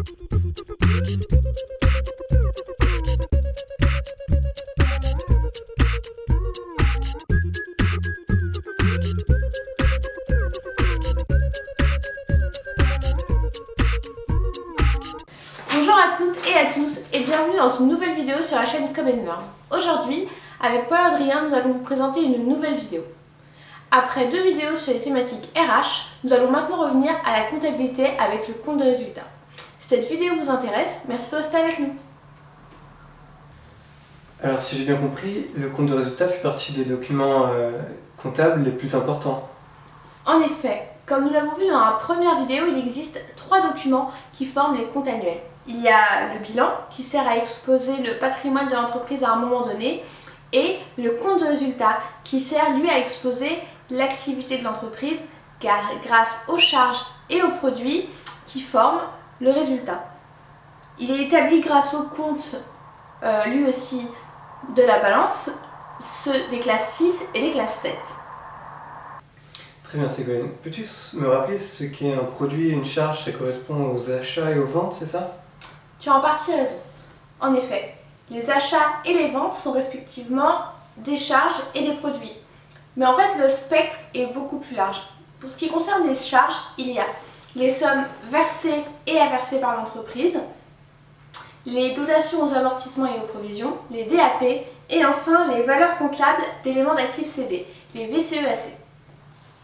Bonjour à toutes et à tous et bienvenue dans une nouvelle vidéo sur la chaîne Com & Learn. Aujourd'hui, avec Paul-Adrien, nous allons vous présenter une nouvelle vidéo. Après deux vidéos sur les thématiques RH, nous allons maintenant revenir à la comptabilité avec le compte de résultat. Si cette vidéo vous intéresse, merci de rester avec nous. Alors si j'ai bien compris, le compte de résultat fait partie des documents comptables les plus importants. En effet, comme nous l'avons vu dans la première vidéo, il existe trois documents qui forment les comptes annuels. Il y a le bilan qui sert à exposer le patrimoine de l'entreprise à un moment donné et le compte de résultat qui sert lui à exposer l'activité de l'entreprise grâce aux charges et aux produits qui forment le résultat. Il est établi grâce au compte lui aussi de la balance, ceux des classes 6 et des classes 7. Très bien Ségolène. Peux-tu me rappeler ce qu'est un produit et une charge? Ça correspond aux achats et aux ventes, c'est ça? Tu as en partie raison. En effet, les achats et les ventes sont respectivement des charges et des produits. Mais en fait, le spectre est beaucoup plus large. Pour ce qui concerne les charges, il y a les sommes versées et à verser par l'entreprise, les dotations aux amortissements et aux provisions, les DAP, et enfin les valeurs comptables d'éléments d'actifs cédés, les VCEAC.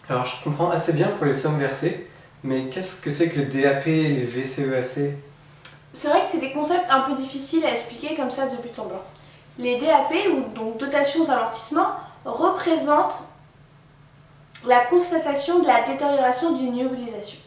Alors je comprends assez bien pour les sommes versées, mais qu'est-ce que c'est que le DAP et les VCEAC? C'est vrai que c'est des concepts un peu difficiles à expliquer comme ça de but en blanc. Les DAP, ou donc dotations aux amortissements, représentent la constatation de la détérioration d'une immobilisation.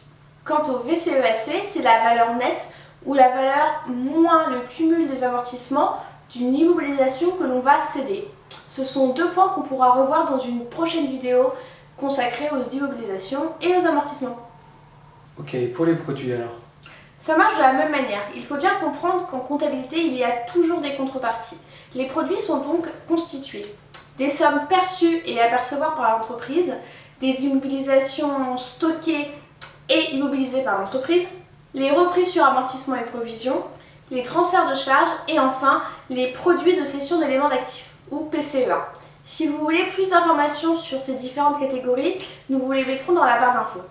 Quant au VCEAC, c'est la valeur nette ou la valeur moins le cumul des amortissements d'une immobilisation que l'on va céder. Ce sont deux points qu'on pourra revoir dans une prochaine vidéo consacrée aux immobilisations et aux amortissements. Ok, pour les produits alors? Ça marche de la même manière. Il faut bien comprendre qu'en comptabilité, il y a toujours des contreparties. Les produits sont donc constitués des sommes perçues et à percevoir par l'entreprise, des immobilisations stockées et immobilisées par l'entreprise, les reprises sur amortissement et provisions, les transferts de charges et enfin les produits de cession d'éléments d'actifs ou PCEA. Si vous voulez plus d'informations sur ces différentes catégories, nous vous les mettrons dans la barre d'infos.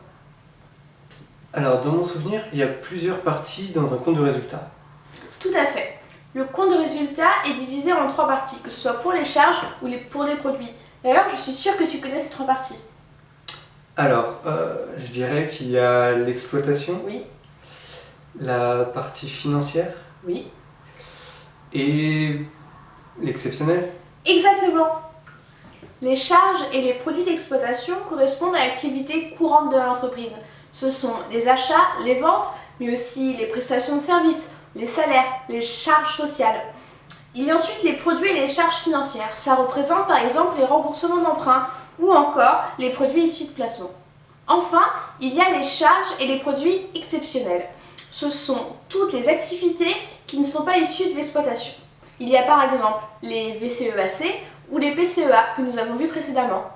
Alors dans mon souvenir, il y a plusieurs parties dans un compte de résultat. Tout à fait. Le compte de résultat est divisé en trois parties, que ce soit pour les charges ou pour les produits. D'ailleurs, je suis sûre que tu connais ces trois parties. Alors, je dirais qu'il y a l'exploitation, Oui. la partie financière Oui. et l'exceptionnel. Exactement. Les charges et les produits d'exploitation correspondent à l'activité courante de l'entreprise. Ce sont les achats, les ventes, mais aussi les prestations de services, les salaires, les charges sociales. Il y a ensuite les produits et les charges financières. Ça représente par exemple les remboursements d'emprunts ou encore les produits issus de placement. Enfin, il y a les charges et les produits exceptionnels. Ce sont toutes les activités qui ne sont pas issues de l'exploitation. Il y a par exemple les VCEAC ou les PCEA que nous avons vus précédemment.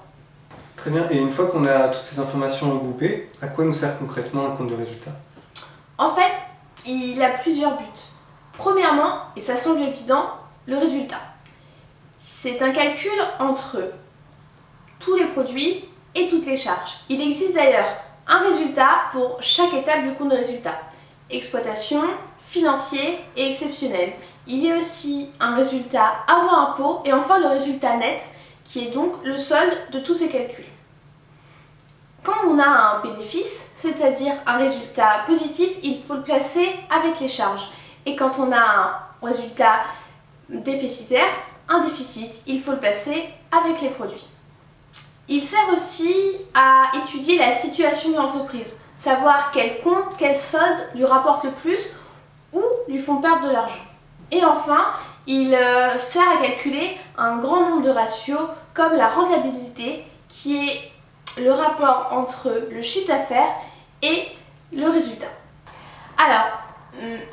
Très bien, et une fois qu'on a toutes ces informations regroupées, à quoi nous sert concrètement un compte de résultat? En fait, il a plusieurs buts. Premièrement, et ça semble évident, le résultat. C'est un calcul entre tous les produits et toutes les charges. Il existe d'ailleurs un résultat pour chaque étape du compte de résultat. Exploitation, financier et exceptionnel. Il y a aussi un résultat avant impôt et enfin le résultat net qui est donc le solde de tous ces calculs. Quand on a un bénéfice, c'est-à-dire un résultat positif, il faut le placer avec les charges. Et quand on a un résultat déficitaire, un déficit, il faut le placer avec les produits. Il sert aussi à étudier la situation de l'entreprise, savoir quel compte, quel solde lui rapporte le plus ou lui font perdre de l'argent. Et enfin, il sert à calculer un grand nombre de ratios comme la rentabilité qui est le rapport entre le chiffre d'affaires et le résultat. Alors,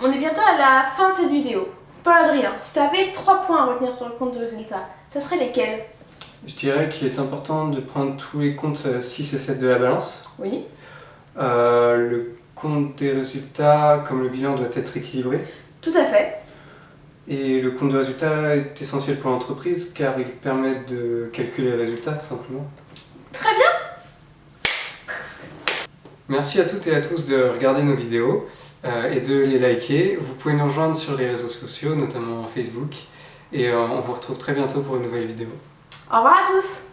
on est bientôt à la fin de cette vidéo. Paul-Adrien, si tu avais 3 points à retenir sur le compte de résultat, ça serait lesquels? Je dirais qu'il est important de prendre tous les comptes 6 et 7 de la balance. Oui. Le compte des résultats, comme le bilan, doit être équilibré. Tout à fait. Et le compte de résultat est essentiel pour l'entreprise car il permet de calculer les résultats tout simplement. Très bien. Merci à toutes et à tous de regarder nos vidéos et de les liker. Vous pouvez nous rejoindre sur les réseaux sociaux, notamment Facebook. Et on vous retrouve très bientôt pour une nouvelle vidéo. Au revoir à tous.